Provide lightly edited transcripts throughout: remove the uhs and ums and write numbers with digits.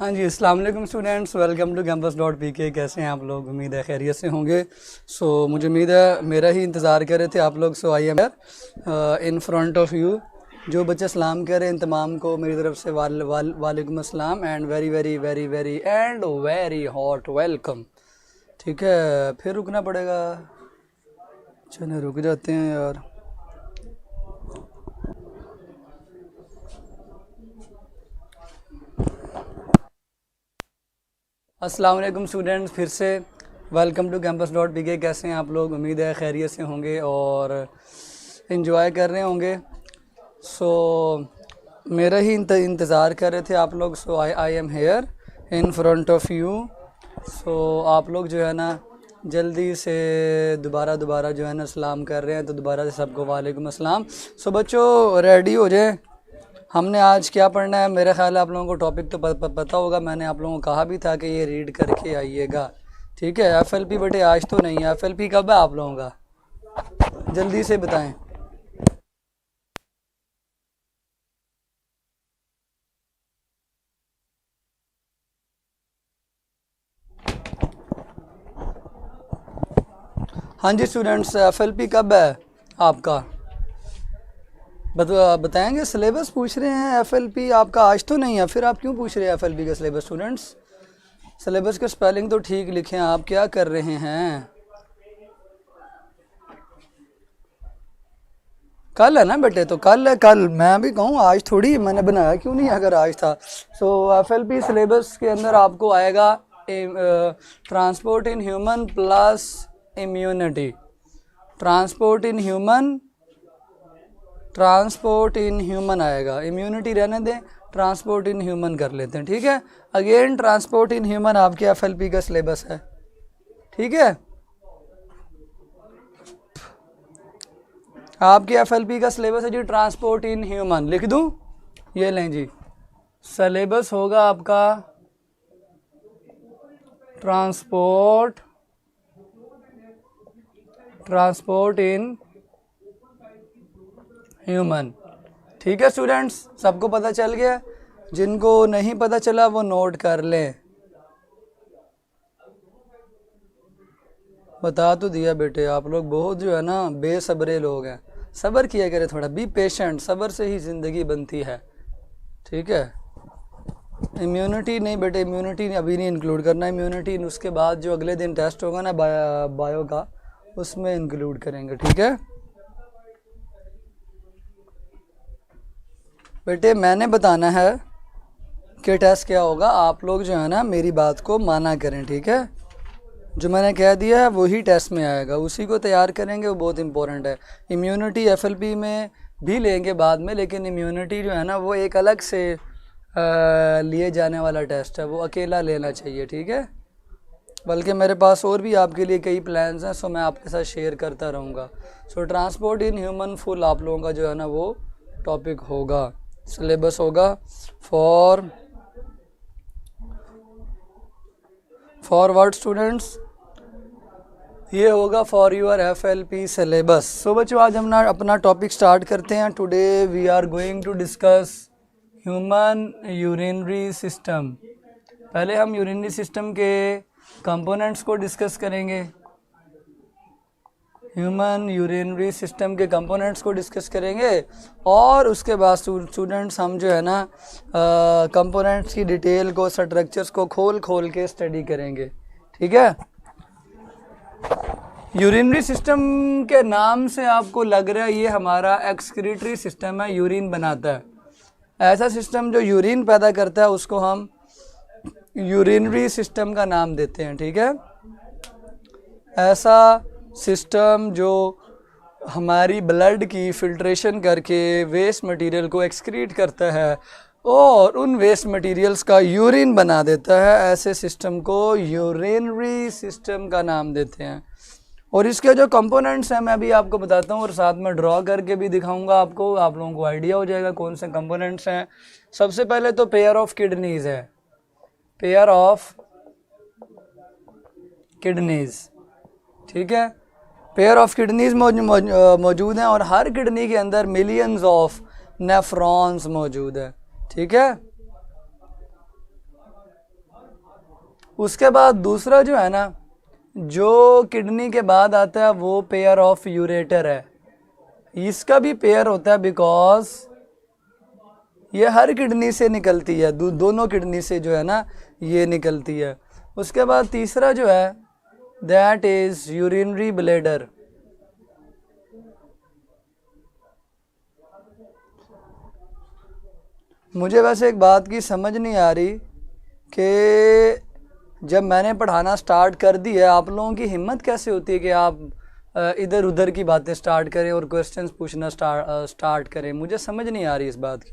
हाँ जी, अस्सलाम वालेकुम students, welcome to campus dot P K. कैसे हैं आप लोग? उम्मीद है खैरियत से होंगे। मुझे उम्मीद है मेरा ही इंतज़ार कर रहे थे आप लोग। I am in front of you. जो बच्चे सलाम कर रहे हैं इन तमाम को मेरी तरफ से वालेकुम अस्सलाम and very very very very and very hot welcome. ठीक है, फिर रुकना पड़ेगा। चलो रुक जाते हैं यार। अस्सलाम वालेकुम स्टूडेंट्स, फिर से welcome to campus dot P K. कैसे हैं आप लोग? उम्मीद है खैरियत से होंगे और इन्जॉय कर रहे होंगे। मेरा ही इंतज़ार कर रहे थे आप लोग। I am here in front of you. आप लोग जो है ना जल्दी से दोबारा जो है ना सलाम कर रहे हैं, तो दोबारा से सबको वालेकुम अस्सलाम। बच्चों रेडी हो जाए। हमने आज क्या पढ़ना है? मेरा ख्याल है आप लोगों को टॉपिक तो पता होगा। मैंने आप लोगों को कहा भी था कि ये रीड करके आइएगा। ठीक है, एफएलपी बेटे आज तो नहीं है। एफएलपी कब है आप लोगों का? जल्दी से बताएं। हाँ जी स्टूडेंट्स, एफएलपी कब है आपका? बताएंगे। सिलेबस पूछ रहे हैं। एफएलपी आपका आज तो नहीं है, फिर आप क्यों पूछ रहे हैं एफएलपी का सिलेबस? स्टूडेंट्स सिलेबस का स्पेलिंग तो ठीक लिखें। आप क्या कर रहे हैं? कल है ना बेटे, तो कल है। कल मैं भी कहूँ, आज थोड़ी। मैंने बनाया क्यों नहीं अगर आज था। एफएलपी सिलेबस के अंदर आपको आएगा transport in human plus immunity. Transport in human आएगा। इम्यूनिटी रहने दें, ट्रांसपोर्ट इन ह्यूमन कर लेते हैं। ठीक है, अगेन ट्रांसपोर्ट इन ह्यूमन आपके एफएलपी का सिलेबस है। ठीक है, आपके एफएलपी का सिलेबस है जी ट्रांसपोर्ट इन ह्यूमन। लिख दूं? ये लें जी, सिलेबस होगा आपका ट्रांसपोर्ट इन ह्यूमन। ठीक है स्टूडेंट्स, सबको पता चल गया? जिनको नहीं पता चला वो नोट कर लें। बता तो दिया बेटे, आप लोग बहुत जो है ना बेसब्रे लोग हैं। सब्र किया करें थोड़ा, बी पेशेंट। सब्र से ही ज़िंदगी बनती है। ठीक है, इम्यूनिटी नहीं बेटे, इम्यूनिटी अभी नहीं इंक्लूड करना। इम्यूनिटी उसके बाद जो अगले दिन टेस्ट होगा ना बायो का, उसमें इंक्लूड करेंगे। ठीक है बेटे, मैंने बताना है कि टेस्ट क्या होगा। आप लोग जो है ना मेरी बात को माना करें। ठीक है, जो मैंने कह दिया है वही टेस्ट में आएगा, उसी को तैयार करेंगे। वो बहुत इंपॉर्टेंट है। इम्यूनिटी एफएलपी में भी लेंगे बाद में, लेकिन इम्यूनिटी जो है ना वो एक अलग से लिए जाने वाला टेस्ट है, वो अकेला लेना चाहिए। ठीक है, बल्कि मेरे पास और भी आपके लिए कई प्लान्स हैं, मैं आपके साथ शेयर करता रहूँगा। ट्रांसपोर्ट इन ह्यूमन फुल आप लोगों का जो है ना वो टॉपिक होगा, सिलेबस होगा फॉर व्हाट स्टूडेंट्स? ये होगा फॉर यूर एफएलपी सिलेबस। बच्चों आज हम अपना टॉपिक स्टार्ट करते हैं। Today we are going to discuss human urinary system. पहले हम यूरिनरी सिस्टम के कंपोनेंट्स को डिस्कस करेंगे। ह्यूमन यूरिनरी सिस्टम के कंपोनेंट्स को डिस्कस करेंगे और उसके बाद स्टूडेंट्स हम जो है ना कंपोनेंट्स की डिटेल को, स्ट्रक्चर्स को खोल के स्टडी करेंगे। ठीक है, यूरिनरी सिस्टम के नाम से आपको लग रहा है ये हमारा एक्सक्रीटरी सिस्टम है, यूरिन बनाता है। ऐसा सिस्टम जो यूरिन पैदा करता है उसको हम यूरिनरी सिस्टम का नाम देते हैं। ठीक है, ऐसा सिस्टम जो हमारी ब्लड की फिल्ट्रेशन करके वेस्ट मटेरियल को एक्सक्रीट करता है और उन वेस्ट मटेरियल्स का यूरिन बना देता है, ऐसे सिस्टम को यूरिनरी सिस्टम का नाम देते हैं। और इसके जो कंपोनेंट्स हैं मैं भी आपको बताता हूँ और साथ में ड्रॉ करके भी दिखाऊंगा आपको। आप लोगों को आइडिया हो जाएगा कौन से कंपोनेंट्स हैं। सबसे पहले तो पेयर ऑफ किडनीज है, पेयर ऑफ किडनीज। ठीक है, पेयर ऑफ किडनीज मौजूद हैं और हर किडनी के अंदर मिलियंस ऑफ नेफ्रॉन्स मौजूद है। ठीक है, उसके बाद दूसरा जो है ना, जो किडनी के बाद आता है वो पेयर ऑफ यूरेटर है। इसका भी पेयर होता है बिकॉज ये हर किडनी से निकलती है, दोनों किडनी से जो है ना ये निकलती है। उसके बाद तीसरा जो है दैट इज यूरिनरी ब्लैडर। मुझे वैसे एक बात की समझ नहीं आ रही कि जब मैंने पढ़ाना स्टार्ट कर दी है, आप लोगों की हिम्मत कैसे होती है कि आप इधर उधर की बातें स्टार्ट करें और क्वेश्चंस पूछना स्टार्ट करें। मुझे समझ नहीं आ रही इस बात की।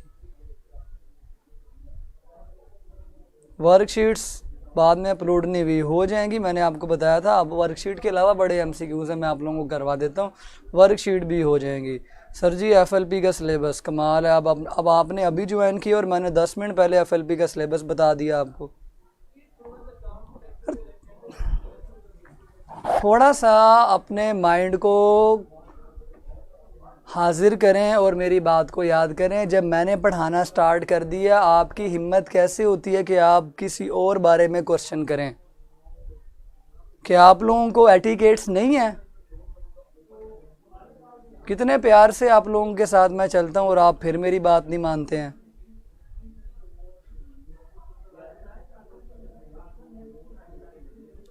वर्कशीट्स बाद में अपलोड नहीं हुई, हो जाएंगी, मैंने आपको बताया था। अब वर्कशीट के अलावा बड़े एमसीक्यूज़ हैं, मैं आप लोगों को करवा देता हूँ, वर्कशीट भी हो जाएंगी। सर जी एफएलपी का सिलेबस कमाल है। अब आपने अभी ज्वाइन किया और मैंने 10 मिनट पहले एफएलपी का सिलेबस बता दिया आपको। थोड़ा सा अपने माइंड को हाजिर करें और मेरी बात को याद करें। जब मैंने पढ़ाना स्टार्ट कर दिया, आपकी हिम्मत कैसे होती है कि आप किसी और बारे में क्वेश्चन करें? क्या आप लोगों को एटिकेट्स नहीं है? कितने प्यार से आप लोगों के साथ मैं चलता हूं और आप फिर मेरी बात नहीं मानते हैं।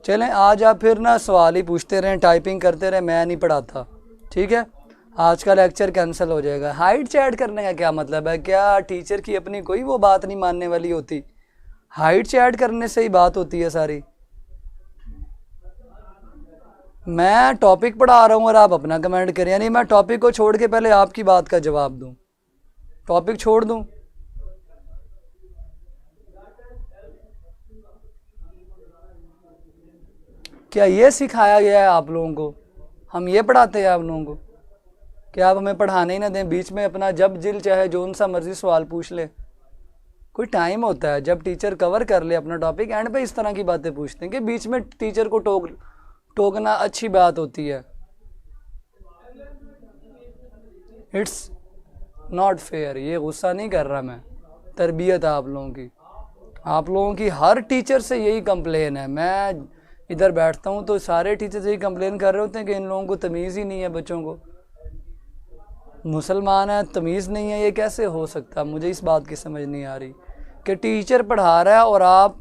चलें, आज आप फिर ना सवाल ही पूछते रहें, टाइपिंग करते रहें, मैं नहीं पढ़ाता, ठीक है? आज का लेक्चर कैंसिल हो जाएगा। हाइट चैट करने का क्या मतलब है? क्या टीचर की अपनी कोई वो बात नहीं मानने वाली होती? हाइट चैट करने से ही बात होती है सारी। मैं टॉपिक पढ़ा रहा हूँ और आप अपना कमेंट करें, यानी मैं टॉपिक को छोड़ के पहले आपकी बात का जवाब दूँ, टॉपिक छोड़ दूँ? क्या ये सिखाया गया है आप लोगों को? हम ये पढ़ाते हैं आप लोगों को कि आप हमें पढ़ाने ही ना दें, बीच में अपना जब दिल चाहे जो सा मर्जी सवाल पूछ ले। कोई टाइम होता है जब टीचर कवर कर ले अपना टॉपिक, एंड पे इस तरह की बातें पूछते हैं कि बीच में टीचर को टोकना अच्छी बात होती है। It's not fair. ये गुस्सा नहीं कर रहा मैं, तरबियत है आप लोगों की। आप लोगों की हर टीचर से यही कंप्लेन है। मैं इधर बैठता हूँ तो सारे टीचर यही कंप्लेन कर रहे होते हैं कि इन लोगों को तमीज़ ही नहीं है, बच्चों को। मुसलमान है, तमीज़ नहीं है, ये कैसे हो सकता? मुझे इस बात की समझ नहीं आ रही कि टीचर पढ़ा रहा है और आप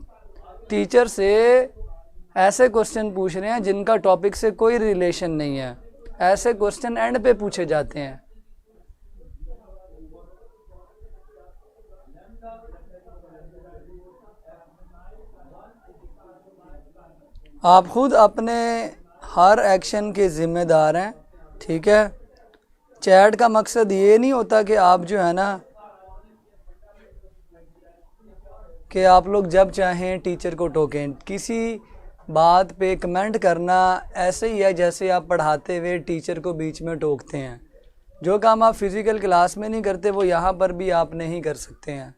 टीचर से ऐसे क्वेश्चन पूछ रहे हैं जिनका टॉपिक से कोई रिलेशन नहीं है। ऐसे क्वेश्चन एंड पे पूछे जाते हैं। आप खुद अपने हर एक्शन के ज़िम्मेदार हैं, ठीक है? चैट का मकसद ये नहीं होता कि आप जो है ना कि आप लोग जब चाहें टीचर को टोकें। किसी बात पे कमेंट करना ऐसे ही है जैसे आप पढ़ाते हुए टीचर को बीच में टोकते हैं। जो काम आप फिज़िकल क्लास में नहीं करते वो यहाँ पर भी आप नहीं कर सकते हैं।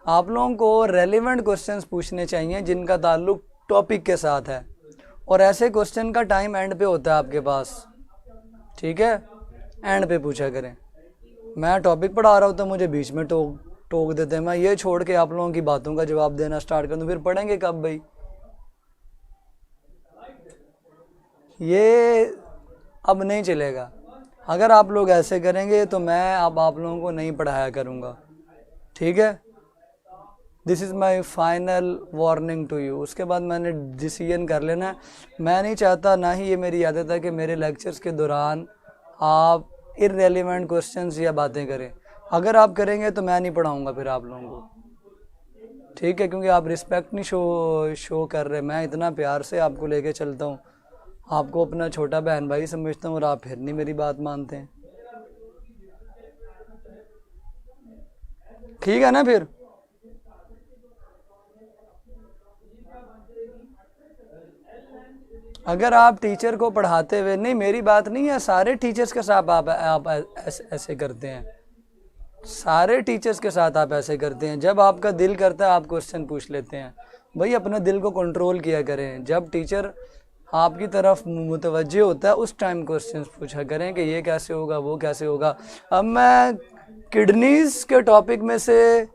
आप लोगों को रेलेवेंट क्वेश्चंस पूछने चाहिए जिनका ताल्लुक टॉपिक के साथ है, और ऐसे क्वेश्चन का टाइम एंड पे होता है आपके पास, ठीक है? एंड पे पूछा करें। मैं टॉपिक पढ़ा रहा हूँ तो मुझे बीच में टोक देते हैं। मैं ये छोड़ के आप लोगों की बातों का जवाब देना स्टार्ट कर दूँ, फिर पढ़ेंगे कब भाई? ये अब नहीं चलेगा। अगर आप लोग ऐसे करेंगे तो मैं अब आप लोगों को नहीं पढ़ाया करूँगा, ठीक है? This is my final warning to you. उसके बाद मैंने डिसीजन कर लेना है। मैं नहीं चाहता, ना ही ये मेरी आदत है कि मेरे लेक्चर्स के दौरान आप इररेलेवेंट क्वेश्चंस या बातें करें। अगर आप करेंगे तो मैं नहीं पढ़ाऊँगा फिर आप लोगों को, ठीक है? क्योंकि आप रिस्पेक्ट नहीं शो कर रहे। मैं इतना प्यार से आपको लेके चलता हूँ, आपको अपना छोटा बहन भाई समझता हूँ और आप फिर नहीं मेरी बात मानते हैं, ठीक है ना? फिर अगर आप टीचर को पढ़ाते हुए, नहीं मेरी बात नहीं है, सारे टीचर्स के साथ आप ऐसे करते हैं, सारे टीचर्स के साथ आप ऐसे करते हैं। जब आपका दिल करता है आप क्वेश्चन पूछ लेते हैं। भाई अपने दिल को कंट्रोल किया करें। जब टीचर आपकी तरफ मुतवज्जे होता है उस टाइम क्वेश्चन पूछा करें कि ये कैसे होगा, वो कैसे होगा। अब मैं किडनीज़ के टॉपिक में से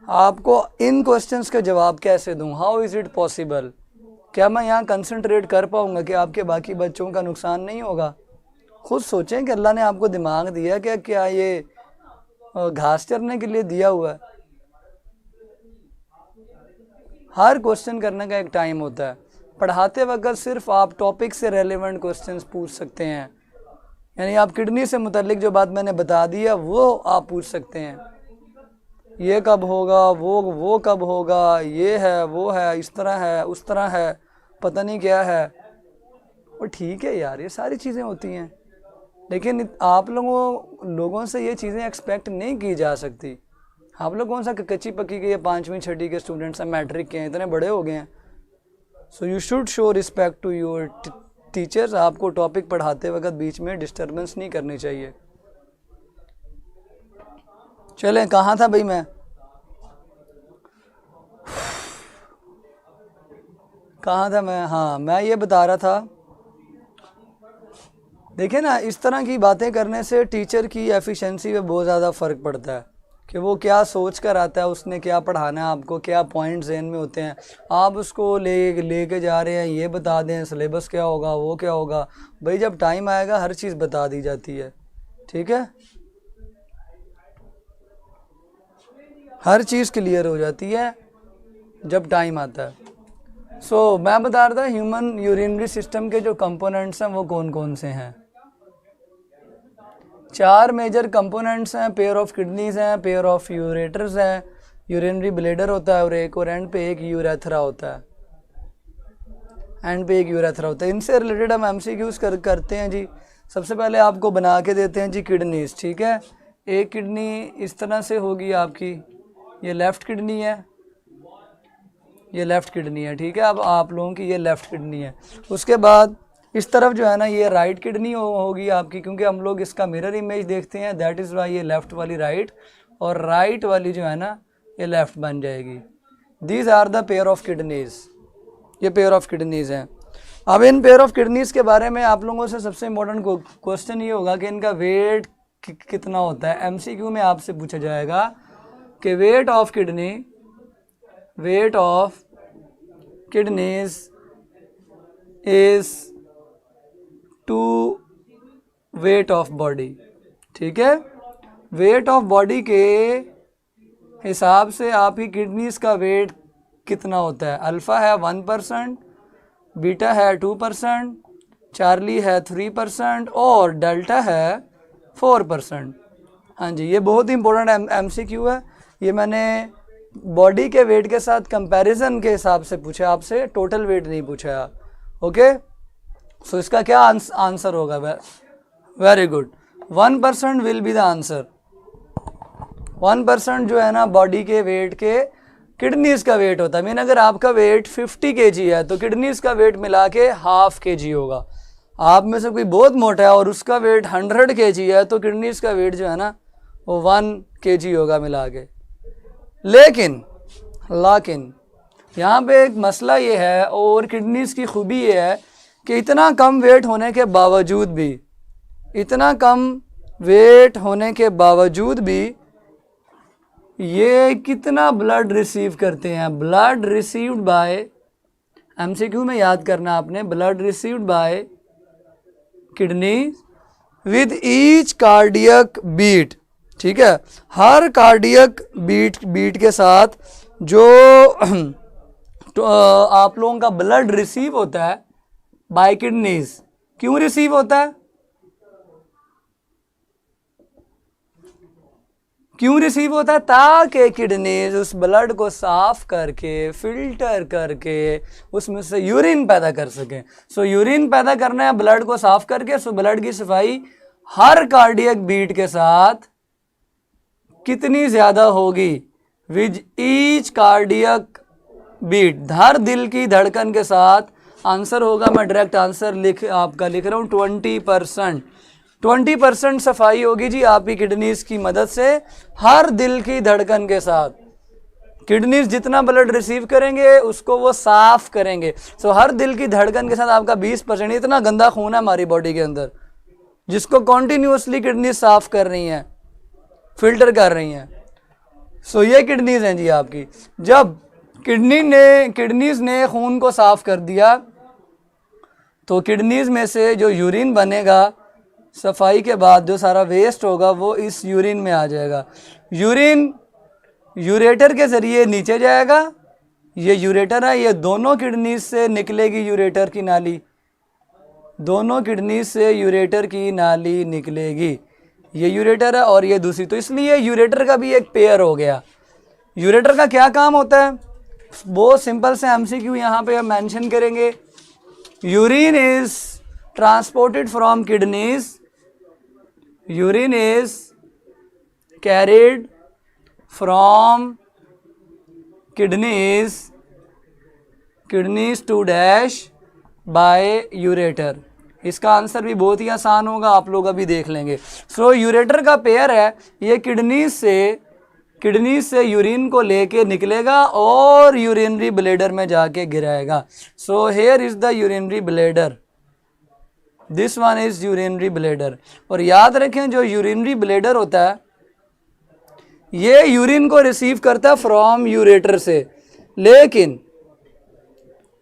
आपको इन क्वेश्चंस का जवाब कैसे दूं? How is it possible? क्या मैं यहाँ कंसंट्रेट कर पाऊँगा कि आपके बाकी बच्चों का नुकसान नहीं होगा? खुद सोचें कि अल्लाह ने आपको दिमाग दिया क्या ये घास चरने के लिए दिया हुआ है? हर क्वेश्चन करने का एक टाइम होता है। पढ़ाते वक्त सिर्फ आप टॉपिक से रेलेवेंट क्वेश्चंस पूछ सकते हैं, यानी आप किडनी से मुतल्लिक जो बात मैंने बता दी है वो आप पूछ सकते हैं। ये कब होगा, वो कब होगा, ये है, वो है, इस तरह है, उस तरह है, पता नहीं क्या है। और ठीक है यार, ये सारी चीज़ें होती हैं, लेकिन आप लोगों से ये चीज़ें एक्सपेक्ट नहीं की जा सकती। आप लोग कौन सा कच्ची पक्की के 5वीं 6वीं के स्टूडेंट्स हैं, मैट्रिक के हैं, इतने बड़े हो गए हैं। So you should show respect to your teachers. आपको टॉपिक पढ़ाते वक्त बीच में डिस्टर्बेंस नहीं करनी चाहिए। चलें, कहाँ था भाई मैं? कहाँ था मैं? हाँ, मैं ये बता रहा था, देखिए ना, इस तरह की बातें करने से टीचर की एफिशिएंसी पे बहुत ज़्यादा फ़र्क पड़ता है कि वो क्या सोच कर आता है, उसने क्या पढ़ाना है आपको, क्या पॉइंट जहन में होते हैं। आप उसको लेके जा रहे हैं, ये बता दें सिलेबस क्या होगा, वो क्या होगा। भाई जब टाइम आएगा हर चीज़ बता दी जाती है, ठीक है, हर चीज़ क्लियर हो जाती है जब टाइम आता है। सो मैं बता रहा था ह्यूमन यूरिनरी सिस्टम के जो कंपोनेंट्स हैं वो कौन कौन से हैं। 4 मेजर कंपोनेंट्स हैं। पेयर ऑफ किडनीज हैं, पेयर ऑफ यूरेटर्स हैं, यूरिनरी ब्लेडर होता है और एंड पे एक यूरेथ्रा होता है। इनसे रिलेटेड हम एमसीक्यूज करते हैं जी। सबसे पहले आपको बना के देते हैं जी किडनीज, ठीक है। एक किडनी इस तरह से होगी आपकी, ये लेफ़्ट किडनी है, ये लेफ़्ट किडनी है, ठीक है। अब आप लोगों की ये लेफ़्ट किडनी है। उसके बाद इस तरफ जो है ना ये राइट किडनी होगी आपकी, क्योंकि हम लोग इसका मिरर इमेज देखते हैं, दैट इज़ वाई ये लेफ़्ट वाली राइट और राइट वाली जो है ना ये लेफ़्ट बन जाएगी। These are the pair of kidneys, ये पेयर ऑफ किडनीज़ हैं। अब इन पेयर ऑफ किडनीज़ के बारे में आप लोगों से सबसे इम्पोर्टेंट क्वेश्चन ये होगा कि इनका वेट कितना होता है। एमसीक्यू में आपसे पूछा जाएगा कि weight of kidneys is to weight of body, ठीक है। वेट ऑफ बॉडी के हिसाब से आपकी किडनीज का वेट कितना होता है। अल्फ़ा है 1%, बीटा है 2%, चार्ली है 3% और डेल्टा है 4%। हाँ जी, ये बहुत ही इंपॉर्टेंट एमसीक्यू है। ये मैंने बॉडी के वेट के साथ कंपैरिजन के हिसाब से पूछा आपसे, टोटल वेट नहीं पूछा। ओके, सो इसका क्या आंसर होगा? Very good, 1% will be the answer. 1% जो है ना बॉडी के वेट के किडनीज का वेट होता है। मीन अगर आपका वेट 50 kg है तो किडनीज का वेट मिला के ½ kg होगा। आप में से कोई बहुत मोटा है और उसका वेट 100 kg है तो किडनीज का वेट जो है ना वो 1 kg होगा मिला के। लेकिन यहाँ पे एक मसला ये है और किडनीज की खूबी ये है कि इतना कम वेट होने के बावजूद भी ये कितना ब्लड रिसीव करते हैं। ब्लड रिसीव्ड बाय, एमसीक्यू में याद करना आपने, blood received by kidney with each cardiac beat, ठीक है। हर कार्डियक बीट के साथ जो तो आप लोगों का ब्लड रिसीव होता है बाय किडनीज। क्यों रिसीव होता है? ताकि किडनीज उस ब्लड को साफ करके फिल्टर करके उसमें से यूरिन पैदा कर सकें। सो यूरिन पैदा करना है ब्लड को साफ करके। सो ब्लड की सफाई हर कार्डियक बीट के साथ कितनी ज़्यादा होगी? विद ईच कार्डियक बीट, हर दिल की धड़कन के साथ। आंसर होगा, मैं डायरेक्ट आंसर लिख रहा हूँ, 20%। 20% सफाई होगी जी आपकी किडनीज की मदद से हर दिल की धड़कन के साथ। किडनीज जितना ब्लड रिसीव करेंगे उसको वो साफ करेंगे। सो हर दिल की धड़कन के साथ आपका 20%, इतना गंदा खून है हमारी बॉडी के अंदर जिसको कॉन्टिन्यूसली किडनी साफ कर रही हैं, फिल्टर कर रही हैं। सो ये किडनीज हैं जी आपकी। जब किडनीज ने खून को साफ कर दिया तो किडनीज में से जो यूरिन बनेगा सफाई के बाद, जो सारा वेस्ट होगा वो इस यूरिन में आ जाएगा। यूरिन यूरेटर के ज़रिए नीचे जाएगा, ये यूरेटर है, ये दोनों किडनीज से निकलेगी यूरेटर की नाली, दोनों किडनी से यूरेटर की नाली निकलेगी। ये यूरेटर है और ये दूसरी, तो इसलिए यूरेटर का भी एक पेयर हो गया। यूरेटर का क्या काम होता है, बहुत सिंपल से एमसीक्यू यहाँ पे हम मेंशन करेंगे। Urine is transported from kidneys, urine is carried from kidneys to dash by ureter. इसका आंसर भी बहुत ही आसान होगा, आप लोग अभी देख लेंगे। सो यूरेटर का पेयर है, ये किडनी से यूरिन को लेके निकलेगा और यूरिनरी ब्लैडर में जाके गिराएगा। So here is the urinary bladder, this one is urinary bladder. और याद रखें जो यूरिनरी ब्लैडर होता है ये यूरिन को रिसीव करता है फ्रॉम यूरेटर से, लेकिन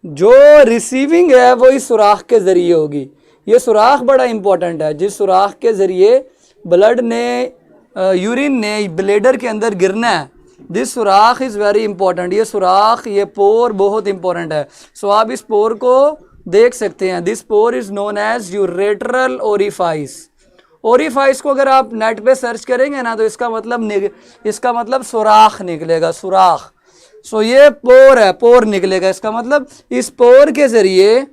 जो रिसीविंग है वो इस सुराख के ज़रिए होगी। ये सुराख बड़ा इंपॉर्टेंट है, जिस सुराख के ज़रिए ब्लड ने यूरिन ने ब्लैडर के अंदर गिरना है, दिस सुराख इज़ वेरी इंपॉर्टेंट। ये सुराख, ये पोर बहुत इंपॉर्टेंट है। सो आप इस पोर को देख सकते हैं, this pore is known as ureteral orifice. Orifice को अगर आप नेट पे सर्च करेंगे ना तो इसका मतलब सुराख निकलेगा, सुराख। सो ये पोर है, पोर निकलेगा, इसका मतलब इस पोर के ज़रिए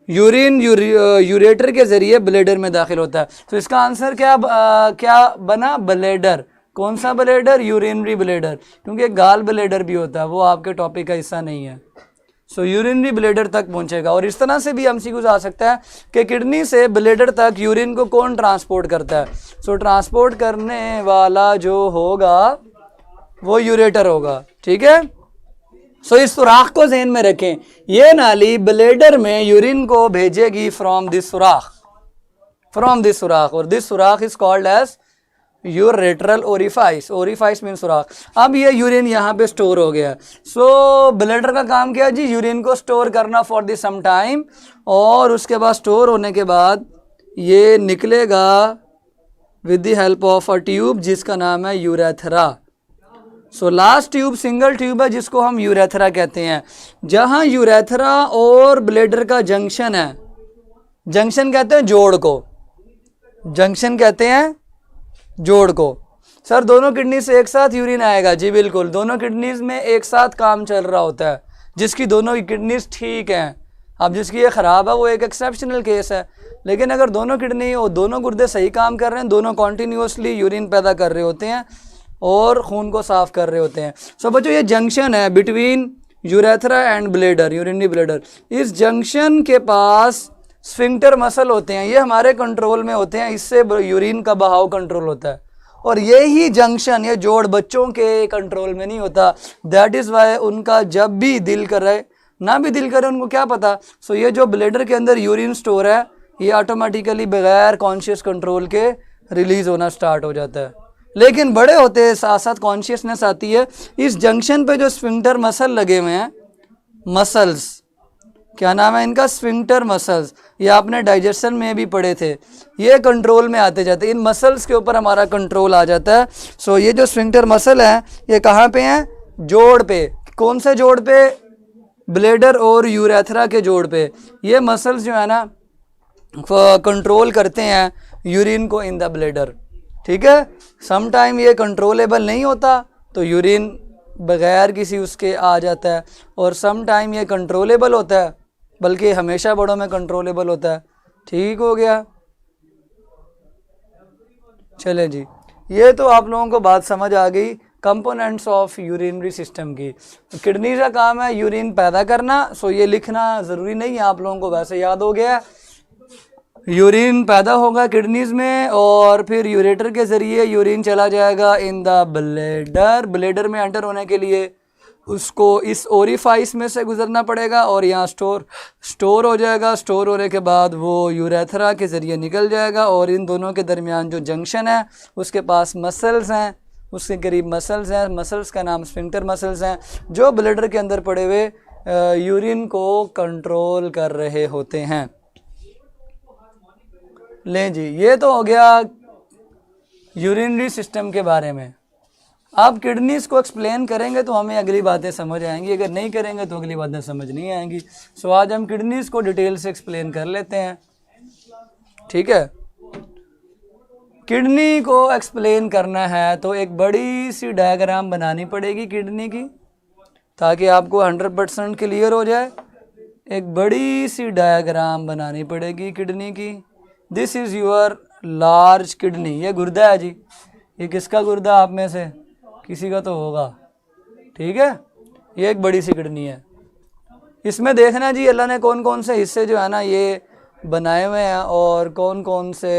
यूरिन यूरेटर के ज़रिए ब्लैडर में दाखिल होता है। तो इसका आंसर क्या बना, ब्लैडर। कौन सा ब्लैडर, यूरिनरी ब्लैडर, क्योंकि गाल ब्लैडर भी होता है, वो आपके टॉपिक का हिस्सा नहीं है। सो यूरिनरी ब्लैडर तक पहुंचेगा। और इस तरह से भी एमसीक्यूज आ सकता है कि किडनी से ब्लैडर तक यूरिन को कौन ट्रांसपोर्ट करता है। सो ट्रांसपोर्ट करने वाला जो होगा वो यूरेटर होगा, ठीक है। सो इस सुराख को ज़हन में रखें, ये नाली ब्लैडर में यूरिन को भेजेगी फ्रॉम दिस सुराख, और दिस सुराख is called as ureteral orifice. Orifice mean सुराख। अब ये यूरिन यहाँ पे स्टोर हो गया। सो ब्लैडर का काम क्या है जी, यूरिन को स्टोर करना फॉर द सम टाइम, और उसके बाद स्टोर होने के बाद ये निकलेगा with the help of a tube जिसका नाम है urethra. So last tube single tube है जिसको हम यूरेथ्रा कहते हैं। जहाँ यूरेथ्रा और ब्लैडर का जंक्शन है, जंक्शन कहते हैं जोड़ को, जंक्शन कहते हैं जोड़ को। सर दोनों किडनी से एक साथ यूरिन आएगा, जी बिल्कुल, दोनों किडनीज में एक साथ काम चल रहा होता है, जिसकी दोनों किडनीज ठीक हैं। अब जिसकी ये ख़राब है वो एक एक्सेप्शनल केस है, लेकिन अगर दोनों किडनी और दोनों गुर्दे सही काम कर रहे हैं, दोनों कॉन्टीन्यूसली यूरिन पैदा कर रहे होते हैं और खून को साफ कर रहे होते हैं। सो बच्चों ये जंक्शन है between urethra and bladder, urinary bladder. इस जंक्शन के पास स्फिंक्टर मसल होते हैं, ये हमारे कंट्रोल में होते हैं, इससे यूरिन का बहाव कंट्रोल होता है। और यही जंक्शन, ये जोड़ बच्चों के कंट्रोल में नहीं होता। दैट इज़ वाई उनका जब भी दिल करे, ना भी दिल करे, उनको क्या पता। सो ये जो ब्लैडर के अंदर यूरिन स्टोर है ये ऑटोमेटिकली बगैर कॉन्शियस कंट्रोल के रिलीज़ होना स्टार्ट हो जाता है। लेकिन बड़े होते हैं साथ साथ कॉन्शियसनेस आती है। इस जंक्शन पे जो स्फिंक्टर मसल लगे हुए हैं, मसल्स, क्या नाम है इनका, स्फिंक्टर मसल्स, ये आपने डाइजेशन में भी पढ़े थे, ये कंट्रोल में आते जाते, इन मसल्स के ऊपर हमारा कंट्रोल आ जाता है। सो ये जो स्फिंक्टर मसल हैं ये कहाँ पे हैं, जोड़ पे। कौन से जोड़ पे, ब्लैडर और यूरेथ्रा के जोड़ पे। ये मसल्स जो है ना कंट्रोल करते हैं यूरिन को इन द ब्लैडर, ठीक है। सम टाइम ये कंट्रोलेबल नहीं होता तो यूरिन बगैर किसी उसके आ जाता है, और सम टाइम ये कंट्रोलेबल होता है, बल्कि हमेशा बड़ों में कंट्रोलेबल होता है। ठीक हो गया, चलें जी, ये तो आप लोगों को बात समझ आ गई कंपोनेंट्स ऑफ यूरिनरी सिस्टम की। किडनी का काम है यूरिन पैदा करना, सो ये लिखना ज़रूरी नहीं है, आप लोगों को वैसे याद हो गया। यूरिन पैदा होगा किडनीज में और फिर यूरेटर के ज़रिए यूरिन चला जाएगा इन द ब्लैडर। ब्लैडर में एंटर होने के लिए उसको इस ओरिफाइस में से गुजरना पड़ेगा और यहाँ स्टोर हो जाएगा। स्टोर होने के बाद वो यूरेथ्रा के ज़रिए निकल जाएगा और इन दोनों के दरमियान जो जंक्शन है उसके पास मसल्स हैं, उसके करीब मसल्स हैं, मसल्स का नाम स्फिंक्टर मसल्स हैं, जो ब्लैडर के अंदर पड़े हुए यूरिन को कंट्रोल कर रहे होते हैं। लें जी, ये तो हो गया यूरिनरी सिस्टम के बारे में। आप किडनीज को एक्सप्लेन करेंगे तो हमें अगली बातें समझ आएंगी, अगर नहीं करेंगे तो अगली बातें समझ नहीं आएंगी। सो आज हम किडनीज को डिटेल से एक्सप्लेन कर लेते हैं, ठीक है। किडनी को एक्सप्लेन करना है तो एक बड़ी सी डायग्राम बनानी पड़ेगी किडनी की, ताकि आपको 100% क्लियर हो जाए। एक बड़ी सी डायग्राम बनानी पड़ेगी किडनी की। This is your large kidney, ये गुर्दा है जी। ये किसका गुर्दा, आप में से किसी का तो होगा, ठीक है। ये एक बड़ी सी किडनी है। इसमें देखना जी अल्लाह ने कौन कौन से हिस्से जो है ना ये बनाए हुए हैं और कौन कौन से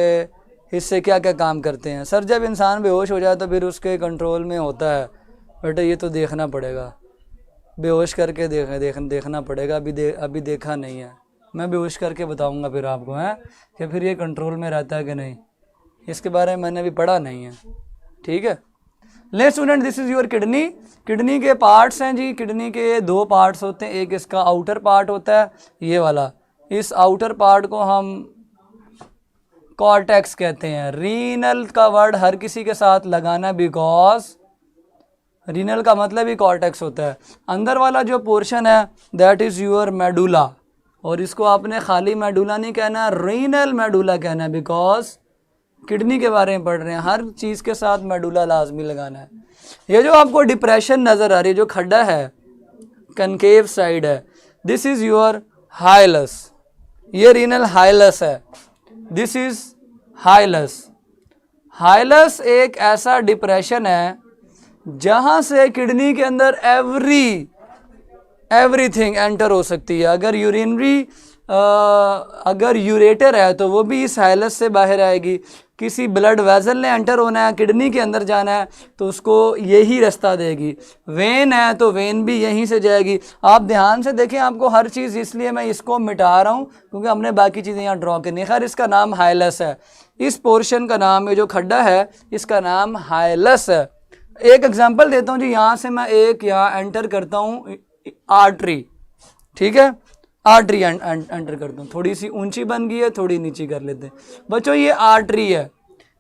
हिस्से क्या क्या काम करते हैं। सर जब इंसान बेहोश हो जाए तो फिर उसके कंट्रोल में होता है, बेटा ये तो देखना पड़ेगा, बेहोश करके देखना पड़ेगा। अभी देखा नहीं है, मैं बेहोश करके बताऊंगा फिर आपको, हैं कि फिर ये कंट्रोल में रहता है कि नहीं, इसके बारे में मैंने अभी पढ़ा नहीं है, ठीक है। ले student, this is your kidney. Kidney के पार्ट्स हैं जी, किडनी के 2 पार्ट्स होते हैं। एक इसका आउटर पार्ट होता है, ये वाला। इस आउटर पार्ट को हम कॉर्टेक्स कहते हैं। रीनल का वर्ड हर किसी के साथ लगाना, बिकॉज रीनल का मतलब ही कॉर्टेक्स होता है। अंदर वाला जो पोर्शन है दैट इज़ योर मेडुला, और इसको आपने खाली मेडुला नहीं कहना, रीनल मेडुला कहना है, बिकॉज किडनी के बारे में पढ़ रहे हैं, हर चीज़ के साथ मेडुला लाजमी लगाना है। ये जो आपको डिप्रेशन नज़र आ रही है, जो खड्डा है, कनकेव साइड है, दिस इज़ योर हाइलस। ये रीनल हाइलस है, दिस इज़ हाइलस। हाइलस एक ऐसा डिप्रेशन है जहाँ से किडनी के अंदर एवरीथिंग एंटर हो सकती है। अगर यूरेटर है तो वो भी इस हाइलस से बाहर आएगी। किसी ब्लड वेसल ने एंटर होना है, किडनी के अंदर जाना है, तो उसको यही रास्ता देगी। वेन है तो वेन भी यहीं से जाएगी। आप ध्यान से देखें, आपको हर चीज़, इसलिए मैं इसको मिटा रहा हूँ क्योंकि हमने बाकी चीज़ें यहाँ ड्रॉ करनी है। खैर इसका नाम हाइलस है, इस पोर्शन का नाम, ये जो खड्डा है इसका नाम हाइलस है। एक एग्जांपल देता हूँ जी, यहाँ से मैं एक यहाँ एंटर करता हूँ आर्टरी, ठीक है, आर्टरी एंटर करता हूँ। थोड़ी सी ऊंची बन गई है, थोड़ी नीची कर लेते हैं बच्चों। ये आर्टरी है,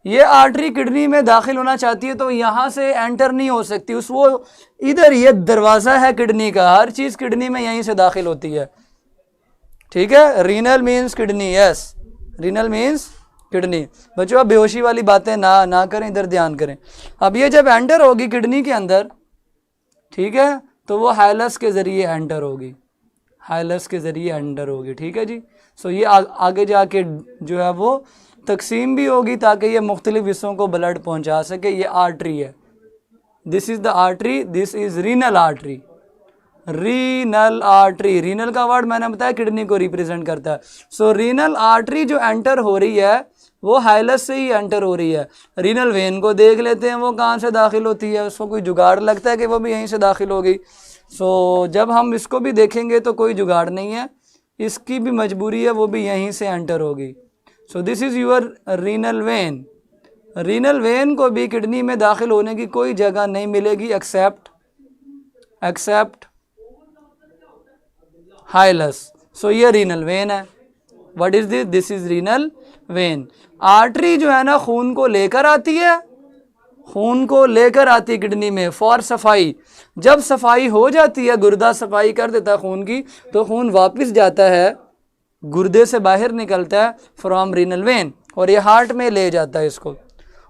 ये आर्टरी किडनी में दाखिल होना चाहती है तो यहाँ से एंटर नहीं हो सकती। वो इधर ये दरवाज़ा है किडनी का, हर चीज़ किडनी में यहीं से दाखिल होती है, ठीक है। Renal means kidney, yes, renal means kidney. बच्चों अब बेहोशी वाली बातें ना करें, इधर ध्यान करें। अब ये जब एंटर होगी किडनी के अंदर, ठीक है, तो वो हाइलस के ज़रिए एंटर होगी, हाइलस के ज़रिए एंटर होगी, ठीक है जी। सो ये आगे जाके जो है वो तकसीम भी होगी ताकि ये मुख्तलिफ हिस्सों को ब्लड पहुंचा सके। ये आर्टरी है, this is the artery, this is renal artery. Renal artery, renal का वर्ड मैंने बताया किडनी को रिप्रेजेंट करता है। सो रीनल आर्टरी जो एंटर हो रही है वो हाइलस से ही एंटर हो रही है। रीनल वेन को देख लेते हैं, वो कहाँ से दाखिल होती है, उसको कोई जुगाड़ लगता है कि वो भी यहीं से दाखिल होगी। सो जब हम इसको भी देखेंगे तो कोई जुगाड़ नहीं है, इसकी भी मजबूरी है, वो भी यहीं से एंटर होगी। So this is your renal vein. Renal vein को भी किडनी में दाखिल होने की कोई जगह नहीं मिलेगी एक्सेप्ट हाइलस। सो ये रीनल वेन है। What is this? This is renal vein. Artery जो है ना खून को लेकर आती है, खून को लेकर आती है किडनी में फॉर सफाई। जब सफाई हो जाती है, गुर्दा सफाई कर देता है खून की, तो खून वापस जाता है, गुर्दे से बाहर निकलता है फ्रॉम रीनल वेन और ये हार्ट में ले जाता है इसको।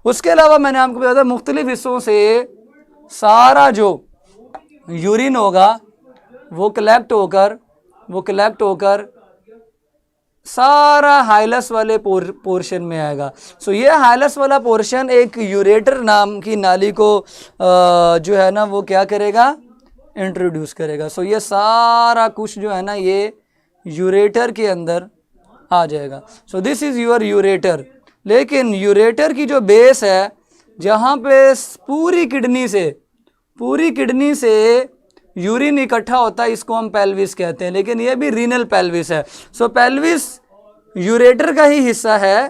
उसके अलावा मैंने आपको बताया था मुख्तलिफ हिस्सों से सारा जो यूरिन होगा वो कलेक्ट होकर सारा हाइलस वाले पोर्शन में आएगा। सो ये हाइलस वाला पोर्शन एक यूरेटर नाम की नाली को जो है ना वो क्या करेगा, इंट्रोड्यूस करेगा। सो ये सारा कुछ जो है ना ये यूरेटर के अंदर आ जाएगा। So this is your ureter. लेकिन यूरेटर की जो बेस है, जहाँ पे पूरी किडनी से यूरिन इकट्ठा होता है, इसको हम पेल्विस कहते हैं, लेकिन ये भी रीनल पेल्विस है। सो पेल्विस यूरेटर का ही हिस्सा है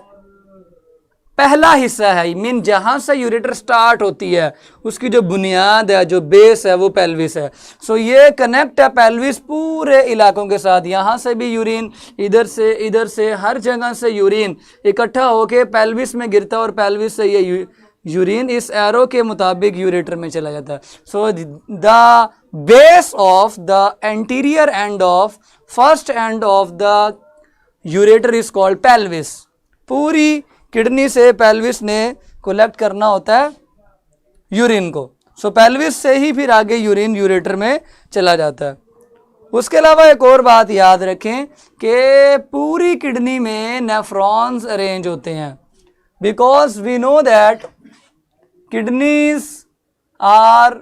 पहला हिस्सा है, मीन जहां से यूरेटर स्टार्ट होती है उसकी जो बुनियाद है, जो बेस है, वो पेल्विस है। सो ये कनेक्ट है पेल्विस पूरे इलाकों के साथ। यहाँ से भी यूरिन, इधर से हर जगह से यूरिन इकट्ठा होके पेल्विस में गिरता है और पेल्विस से ये यूरिन इस एरो के मुताबिक यूरेटर में चला जाता है। So the base of the anterior end of first end of the ureter is called pelvis. पूरी किडनी से पेल्विस ने कलेक्ट करना होता है यूरिन को। सो पेल्विस से ही फिर आगे यूरिन यूरेटर में चला जाता है। उसके अलावा एक और बात याद रखें कि पूरी किडनी में नेफ्रॉन्स अरेंज होते हैं, because we know that kidneys are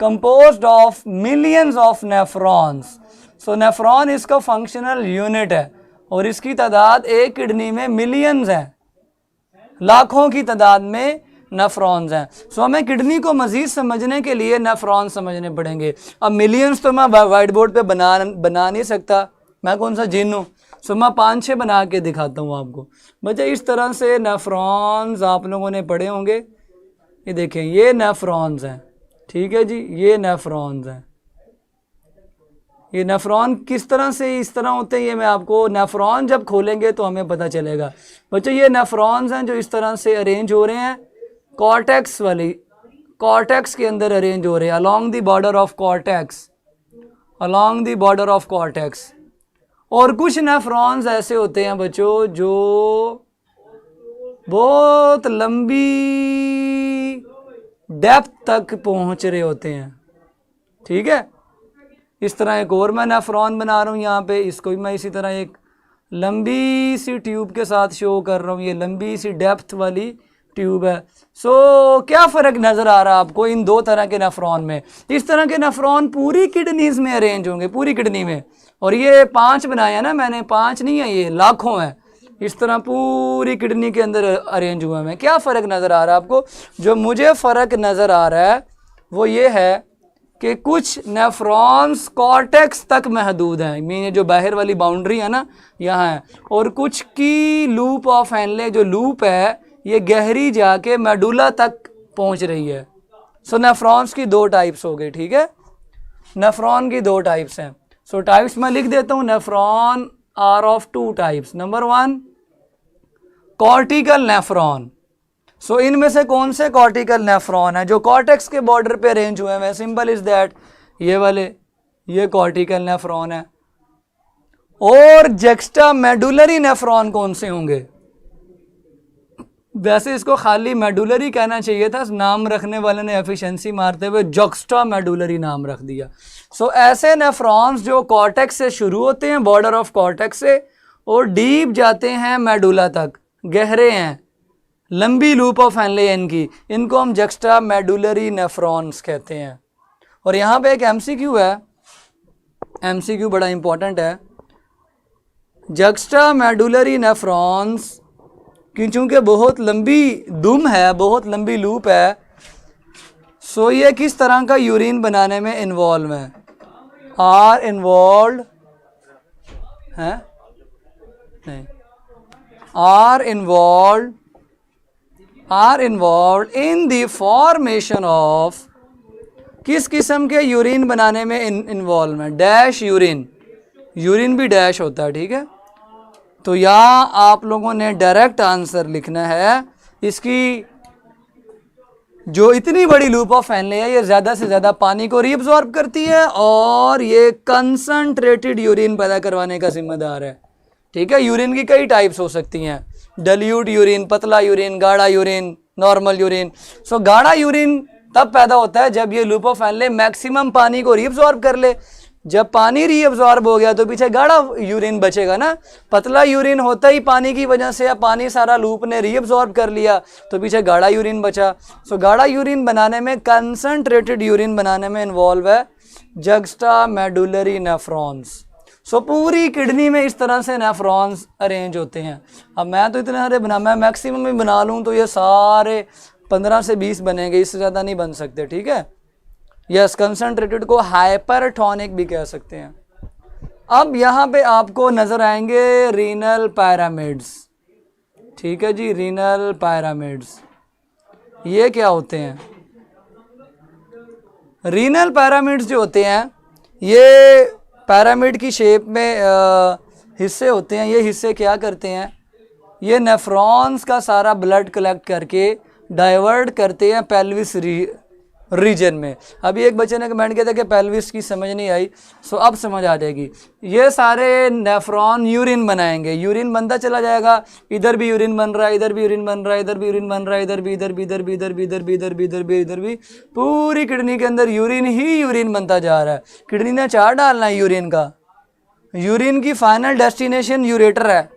composed of millions of nephrons. So nephron इसका फंक्शनल यूनिट है और इसकी तादाद एक किडनी में मिलियंस है, लाखों की तादाद में नेफ्रॉन्स हैं। सो हमें किडनी को मज़ीद समझने के लिए नेफ्रॉन्स समझने पड़ेंगे। अब मिलियंस तो मैं वाइट बोर्ड पे बना नहीं सकता, मैं कौन सा जिन हूँ। सो मैं 5-6 बना के दिखाता हूँ आपको। बच्चे इस तरह से नेफ्रॉन्स आप लोगों ने पढ़े होंगे। ये देखें, ये नेफ्रॉन्स हैं, ठीक है जी, ये नेफ्रॉन्स हैं। ये नेफ्रॉन किस तरह से इस तरह होते हैं, ये मैं आपको नेफ्रॉन जब खोलेंगे तो हमें पता चलेगा। बच्चों ये नेफ्रॉन्स हैं जो इस तरह से अरेंज हो रहे हैं, कॉर्टेक्स वाली, कॉर्टेक्स के अंदर अरेंज हो रहे हैं, along the border of cortex, along the border of cortex. और कुछ नेफ्रॉन्स ऐसे होते हैं बच्चों जो बहुत लंबी डेप्थ तक पहुंच रहे होते हैं, ठीक है। इस तरह एक और मैं नेफ्रॉन बना रहा हूँ यहाँ पे, इसको भी मैं इसी तरह एक लंबी सी ट्यूब के साथ शो कर रहा हूँ। ये लंबी सी डेप्थ वाली ट्यूब है। सो क्या फ़र्क नज़र आ रहा है आपको इन दो तरह के नेफ्रॉन में? इस तरह के नेफ्रॉन पूरी किडनीज में अरेंज होंगे, पूरी किडनी में। और ये 5 बनाया ना मैंने, 5 नहीं है, ये लाखों है। इस तरह पूरी किडनी के अंदर अरेंज हुए हैं। क्या फ़र्क नज़र आ रहा है आपको? जो मुझे फ़र्क नज़र आ रहा है वो ये है कि कुछ नेफ्रॉन्स कॉर्टेक्स तक महदूद हैं, मीन ये जो बाहर वाली बाउंड्री है ना यहाँ है, और कुछ की लूप ऑफ हेनले जो लूप है ये गहरी जाके मेडुला तक पहुँच रही है। सो नेफ्रॉन्स की 2 टाइप्स हो गई, ठीक है। नेफ्रॉन की 2 टाइप्स हैं। सो टाइप्स मैं लिख देता हूँ। Nephron are of 2 types. Number 1 cortical nephron. So इनमें से कौन से कॉर्टिकल नेफ्रॉन है जो कॉर्टेक्स के बॉर्डर पे अरेंज हुए हैं? सिंपल इज दैट, ये वाले, ये कॉर्टिकल नेफ्रॉन है। और जेक्स्टा मेडुलरी नेफ्रॉन कौन से होंगे? वैसे इसको खाली मेडुलरी कहना चाहिए था, नाम रखने वाले ने एफिशिएंसी मारते हुए जुक्स्टा मेडुलरी नाम रख दिया। सो ऐसे नेफ्रॉन्स जो कॉर्टेक्स से शुरू होते हैं, बॉर्डर ऑफ कॉर्टेक्स से, और डीप जाते हैं मेडुला तक, गहरे हैं, लंबी लूप ऑफ हेनले इनकी, इनको हम जक्स्टा मेडुलरी नेफ्रॉन्स कहते हैं। और यहाँ पे एक एमसीक्यू है, एमसीक्यू बड़ा इंपॉर्टेंट है। जक्स्टा मेडुलरी नेफ्रॉन्स कि चूँकि बहुत लंबी दुम है, बहुत लंबी लूप है, सो ये किस तरह का यूरिन बनाने में इन्वॉल्व है? आर इन्वॉल्व है नहीं, are involve in the formation of, किस किस्म के यूरिन बनाने में इन्वॉल्व है? डैश यूरिन, यूरिन भी डैश होता है, ठीक है। तो यहाँ आप लोगों ने डायरेक्ट आंसर लिखना है। इसकी जो इतनी बड़ी लूप ऑफ हेनले है ये ज़्यादा से ज़्यादा पानी को रीअब्जॉर्ब करती है और ये कंसंट्रेटेड यूरिन पैदा करवाने का जिम्मेदार है, ठीक है। यूरिन की कई टाइप्स हो सकती हैं, डल्यूट यूरिन, पतला यूरिन, गाढ़ा यूरिन, नॉर्मल यूरिन। सो गाढ़ा यूरिन तब पैदा होता है जब ये लूप ऑफ हेनले मैक्सिमम पानी को रीअब्जॉर्ब कर ले। जब पानी रीअब्जॉर्ब हो गया तो पीछे गाढ़ा यूरिन बचेगा ना। पतला यूरिन होता ही पानी की वजह से, पानी सारा लूप ने रीअब्जॉर्ब कर लिया तो पीछे गाढ़ा यूरिन बचा। सो गाढ़ा यूरिन बनाने में, कंसंट्रेटेड यूरिन बनाने में इन्वॉल्व है जक्स्टा मेडुलरी नेफ्रॉन्स। सो पूरी किडनी में इस तरह से नेफ्रॉन्स अरेंज होते हैं। अब मैं तो इतने सारे मैं मैक्सिमम भी बना लूँ तो ये सारे 15 से 20 बनेंगे, इससे ज़्यादा नहीं बन सकते, ठीक है। यस, कंसंट्रेटेड को हाइपरटोनिक भी कह सकते हैं। अब यहाँ पे आपको नज़र आएंगे रीनल पिरामिड्स। ठीक है जी, रीनल पायरामिड्स। ये क्या होते हैं? रीनल पैरामिड्स जो होते हैं ये पैरामिड की शेप में हिस्से होते हैं। ये हिस्से क्या करते हैं? ये नेफ्रॉन्स का सारा ब्लड कलेक्ट करके डाइवर्ट करते हैं पेल्विस रीजन में। अभी एक बच्चे ने कमेंट किया था कि पेल्विस की समझ नहीं आई, सो अब समझ आ जाएगी। ये सारे नेफ्रॉन यूरिन बनाएंगे, यूरिन बनता चला जाएगा। इधर भी यूरिन बन रहा है, इधर भी यूरिन बन रहा है, इधर भी यूरिन बन रहा है, इधर भी, इधर भी, इधर भी, इधर भी, इधर भी, इधर भी, इधर भी, इधर भी। पूरी किडनी के अंदर यूरिन ही यूरिन बनता जा रहा है। किडनी ने चार डालना है यूरिन का। यूरिन की फाइनल डेस्टिनेशन यूरेटर है।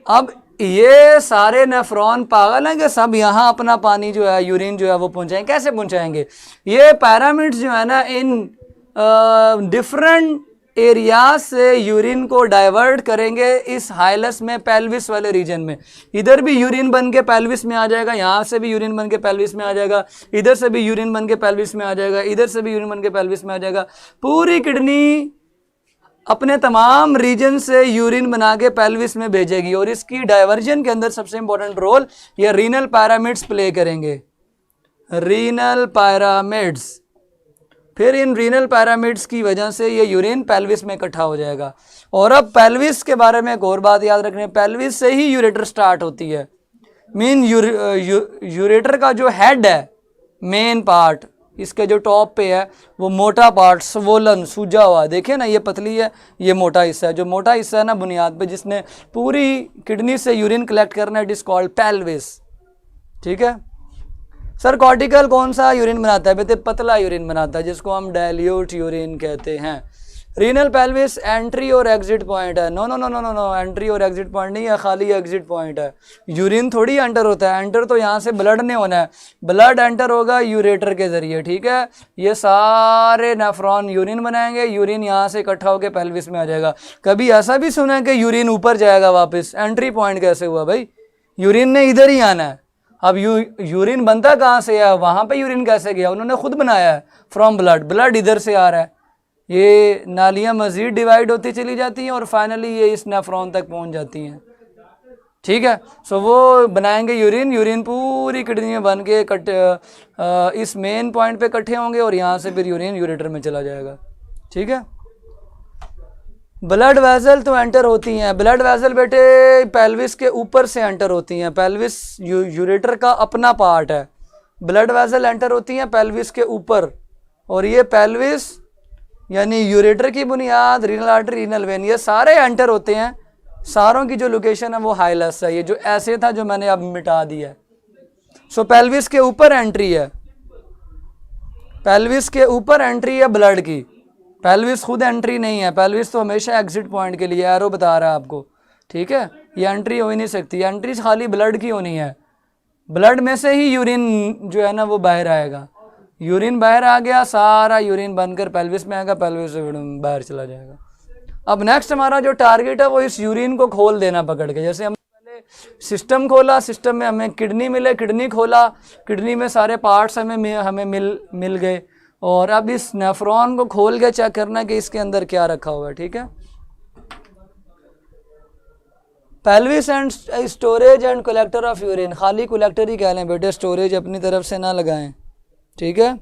अब ये सारे नेफ्रॉन पागल हैं कि सब यहाँ अपना पानी जो है, यूरिन जो है वो पहुँचाएंगे। कैसे पहुँचाएंगे? ये पैरामिड्स जो है ना, इन डिफरेंट एरियाज से यूरिन को डाइवर्ट करेंगे इस हाइलस में, पेल्विस वाले रीजन में। इधर भी यूरिन बन के पेल्विस में आ जाएगा, यहाँ से भी यूरिन बन के पेल्विस में आ जाएगा, इधर से भी यूरिन बन के पेल्विस में आ जाएगा, इधर से भी यूरिन बन के पेल्विस में आ जाएगा। पूरी किडनी अपने तमाम रीजन से यूरिन बना के पेल्विस में भेजेगी और इसकी डाइवर्जन के अंदर सबसे इंपॉर्टेंट रोल ये रीनल पैरामिड्स प्ले करेंगे। रीनल पैरामिड्स, फिर इन रीनल पैरामिड्स की वजह से ये यूरिन पेल्विस में इकट्ठा हो जाएगा। और अब पेल्विस के बारे में एक और बात याद रखनी है, पेल्विस से ही यूरेटर स्टार्ट होती है। मीन यूरेटर का जो हेड है, मेन पार्ट, इसके जो टॉप पे है वो मोटा पार्ट, स्वोलन, सूजा हुआ, देखिए ना, ये पतली है, ये मोटा हिस्सा है। जो मोटा हिस्सा है ना बुनियाद पे, जिसने पूरी किडनी से यूरिन कलेक्ट करना है, इट इज कॉल्ड पेल्विस। ठीक है सर, कॉर्टिकल कौन सा यूरिन बनाता है? बेटे पतला यूरिन बनाता है, जिसको हम डाइल्यूट यूरिन कहते हैं। रीनल पेल्विस एंट्री और एग्जिट पॉइंट है। No no no no no no, entry और एग्जिट पॉइंट नहीं है, खाली एग्जिट पॉइंट है। यूरिन थोड़ी एंटर होता है, एंटर तो यहाँ से ब्लड ने होना है। ब्लड एंटर होगा यूरेटर के जरिए। ठीक है, ये सारे नेफ्रॉन यूरिन बनाएंगे, यूरिन यहाँ से इकट्ठा होकर पेल्विस में आ जाएगा। कभी ऐसा भी सुना है कि यूरिन ऊपर जाएगा वापस? एंट्री पॉइंट कैसे हुआ भाई? यूरिन ने इधर ही आना है। अब यूरिन बनता कहाँ से है? वहाँ पे यूरिन कैसे गया? उन्होंने खुद बनाया है फ्रॉम ब्लड। ब्लड इधर से आ रहा है, ये नालियाँ मज़ीद डिवाइड होती चली जाती हैं और फाइनली ये इस नेफ्रॉन तक पहुँच जाती हैं। ठीक है, सो वो बनाएंगे यूरिन। यूरिन पूरी किडनी में बन के इस मेन पॉइंट पे इकट्ठे होंगे और यहाँ से फिर यूरिन यूरेटर में चला जाएगा। ठीक है, ब्लड वेसल तो एंटर होती हैं। ब्लड वेसल बेटे पेल्विस के ऊपर से एंटर होती हैं। पेल्विस यूरेटर का अपना पार्ट है। ब्लड वेसल एंटर होती हैं पेल्विस के ऊपर, और ये पेल्विस यानी यूरेटर की बुनियाद, रीनल आर्टरी, रीनल वेन, ये सारे एंटर होते हैं। सारों की जो लोकेशन है वो हाइलस है। ये जो ऐसे था जो मैंने अब मिटा दिया है। सो पेल्विस के ऊपर एंट्री है, पेल्विस के ऊपर एंट्री है ब्लड की। पेल्विस खुद एंट्री नहीं है, पेल्विस तो हमेशा एग्जिट पॉइंट के लिए एरो बता रहा है आपको। ठीक है, ये एंट्री हो ही नहीं सकती। एंट्री खाली ब्लड की होनी है। ब्लड में से ही यूरिन जो है ना वो बाहर आएगा। यूरिन बाहर आ गया, सारा यूरिन बनकर पेल्विस में आएगा, पेल्विस से बाहर चला जाएगा। अब नेक्स्ट हमारा जो टारगेट है वो इस यूरिन को खोल देना पकड़ के। जैसे हम पहले सिस्टम खोला, सिस्टम में हमें किडनी मिले, किडनी खोला, किडनी में सारे पार्ट्स हमें मिल गए, और अब इस नेफ्रॉन को खोल के चेक करना कि इसके अंदर क्या रखा हुआ है। ठीक है, pelvis and storage and collector of urine, खाली कलेक्टर ही कह लें बेटे, स्टोरेज अपनी तरफ से ना लगाएं। ठीक है,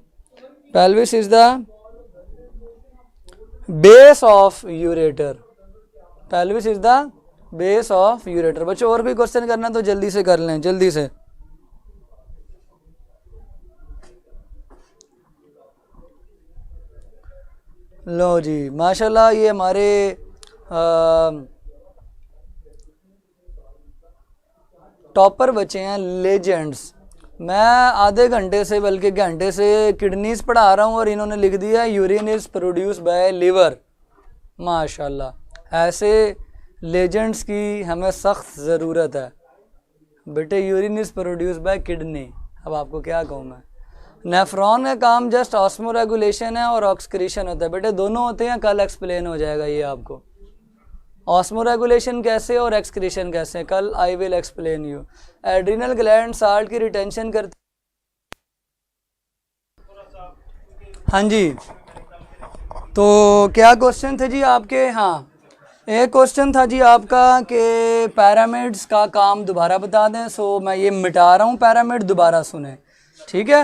pelvis is the base of ureter, pelvis is the base of ureter. बच्चों और कोई क्वेश्चन करना तो जल्दी से कर लें, जल्दी से। लो जी माशाल्लाह, ये हमारे टॉपर बच्चे हैं, लेजेंड्स। मैं आधे घंटे से बल्कि घंटे से किडनीज पढ़ा रहा हूँ और इन्होंने लिख दिया urine is produce by liver. माशाल्लाह, ऐसे लेजेंड्स की हमें सख्त ज़रूरत है बेटे। Urine is produce by kidney. अब आपको क्या कहूँ मैं, नेफ्रॉन का काम जस्ट ऑस्मो रेगुलेशन है और ऑक्सक्रीशन होता है बेटे, दोनों होते हैं। कल एक्सप्लेन हो जाएगा ये आपको, ऑस्मो रेगुलेशन कैसे और एक्सक्रीशन कैसे, कल I will explain you. Adrenal gland salt की रिटेंशन करती। हाँ जी, तो क्या क्वेश्चन थे जी आपके? हाँ, एक क्वेश्चन था जी आपका कि पैरामिड्स का काम दोबारा बता दें। सो मैं ये मिटा रहा हूँ, पैरामिड दोबारा सुने, ठीक है।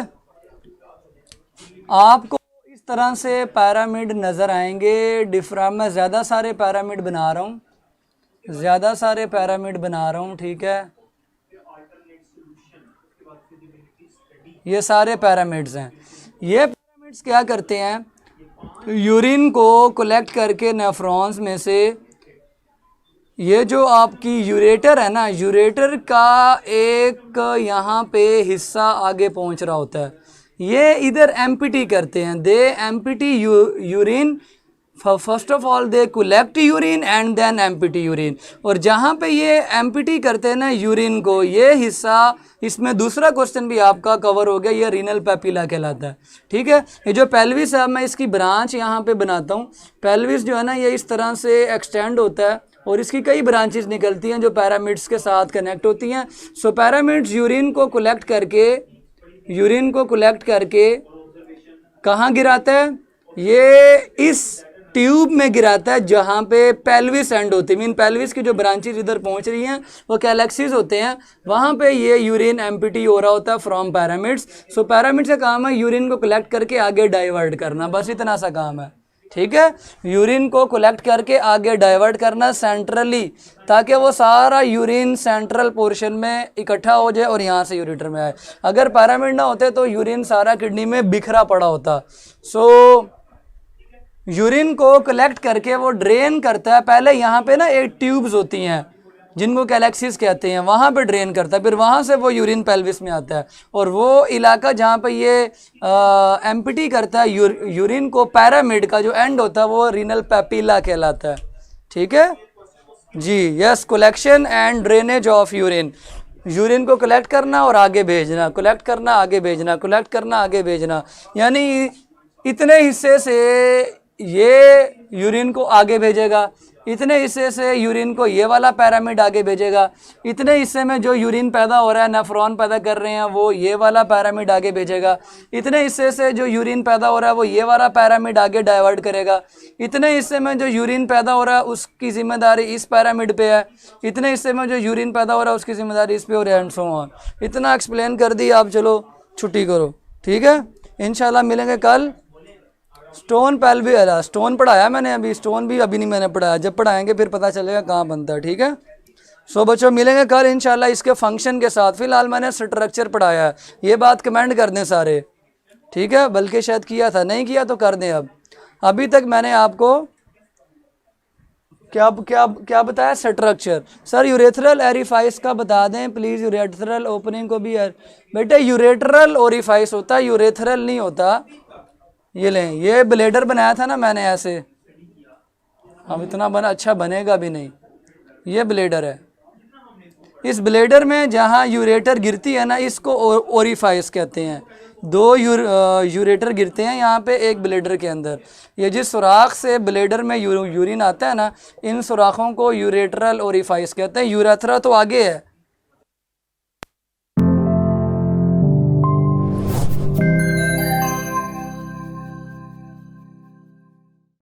आपको इस तरह से पैरामिड नज़र आएंगे। डिफ्राम में ज़्यादा सारे पैरामिड बना रहा हूँ, ज़्यादा सारे पैरामिड बना रहा हूँ, ठीक है। ये सारे पैरामिड्स हैं। ये पैरामिड्स क्या करते हैं, यूरिन को कलेक्ट करके नेफ्रॉन्स में से, ये जो आपकी यूरेटर है ना, यूरेटर का एक यहाँ पे हिस्सा आगे पहुँच रहा होता है, ये इधर एम्पिटी करते हैं। They empty urine, first of all they collect urine and then empty urine. और जहाँ पे ये एम्पिटी करते हैं ना यूरिन को, ये हिस्सा, इसमें दूसरा क्वेश्चन भी आपका कवर हो गया, ये रीनल पैपिला कहलाता है, ठीक है। ये जो पेल्विस है, मैं इसकी ब्रांच यहाँ पे बनाता हूँ। पेल्विस जो है ना, ये इस तरह से एक्सटेंड होता है और इसकी कई ब्रांचेस निकलती हैं जो पैरामिड्स के साथ कनेक्ट होती हैं। सो पैरामिड्स यूरिन को कलेक्ट करके कहाँ गिराता है, ये इस ट्यूब में गिराता है जहाँ पे पेल्विस एंड होती है। मीन पेल्विस की जो ब्रांचेस इधर पहुँच रही हैं वो कैलेक्सिस होते हैं, वहाँ पे ये यूरिन एम्पिटी हो रहा होता है फ्रॉम पैरामिड्स। सो पैरामिड्स का काम है यूरिन को कलेक्ट करके आगे डाइवर्ट करना, बस इतना सा काम है, ठीक है। यूरिन को कलेक्ट करके आगे डाइवर्ट करना सेंट्रली, ताकि वो सारा यूरिन सेंट्रल पोर्शन में इकट्ठा हो जाए और यहाँ से यूरेटर में आए। अगर पैरामिड ना होते तो यूरिन सारा किडनी में बिखरा पड़ा होता। सो यूरिन को कलेक्ट करके वो ड्रेन करता है। पहले यहाँ पे ना एक ट्यूब्स होती हैं जिनको कैलेक्सिस कहते हैं, वहाँ पे ड्रेन करता है, फिर वहाँ से वो यूरिन पेल्विस में आता है। और वो इलाका जहाँ पे ये एम्पिटी करता है यूरिन को, पैरामिड का जो एंड होता है वो रीनल पैपिला कहलाता है, ठीक है जी। Yes, collection and drainage of urine, urine को कलेक्ट करना और आगे भेजना, कलेक्ट करना आगे भेजना, कलेक्ट करना आगे भेजना। यानी इतने हिस्से से ये यूरिन को आगे भेजेगा, इतने हिस्से से यूरिन को ये वाला पैरामिड आगे भेजेगा, इतने हिस्से में जो यूरिन पैदा हो रहा है, नेफ्रॉन पैदा कर रहे हैं, वो ये वाला पैरामिड आगे भेजेगा, इतने हिस्से से जो यूरिन पैदा हो रहा है वो ये वाला पैरामिड आगे डाइवर्ट करेगा, इतने हिस्से में जो यूरिन पैदा हो रहा है उसकी जिम्मेदारी इस पैरामिड पे है, इतने हिस्से में जो यूरिन पैदा हो रहा है उसकी जिम्मेदारी इस पे हो रहा है, एंड सो ऑन। इतना एक्सप्लेन कर दी आप, चलो छुट्टी करो, ठीक है। इंशाल्लाह मिलेंगे कल। स्टोन पेल्विस, स्टोन पढ़ाया मैंने अभी, स्टोन भी अभी नहीं मैंने पढ़ाया, जब पढ़ाएंगे फिर पता चलेगा कहाँ बनता है, ठीक है। सो बच्चों मिलेंगे कल इंशाल्लाह इसके फंक्शन के साथ। फिलहाल मैंने स्ट्रक्चर पढ़ाया है, ये बात कमेंट कर दें सारे, ठीक है। बल्कि शायद किया था, नहीं किया तो कर दें। अब अभी तक मैंने आपको क्या क्या क्या बताया, स्ट्रक्चर। सर यूरेथ्रल एरिफाइस का बता दें प्लीज़, यूरेथ्रल ओपनिंग को भी बेटे यूरेथ्रल ओरिफाइस होता है, यूरेथ्रल नहीं होता। ये लें, ये ब्लेडर बनाया था ना मैंने ऐसे, अब इतना बना अच्छा बनेगा भी नहीं। ये ब्लेडर है, इस ब्लेडर में जहाँ यूरेटर गिरती है ना, इसको ओरिफाइस कहते हैं। दो यूरेटर गिरते हैं यहाँ पे एक ब्लेडर के अंदर। ये जिस सुराख से ब्लेडर में यूरिन आता है ना, इन सुराखों को यूरेटरल ओरिफाइस कहते हैं। यूरेथ्रा तो आगे है,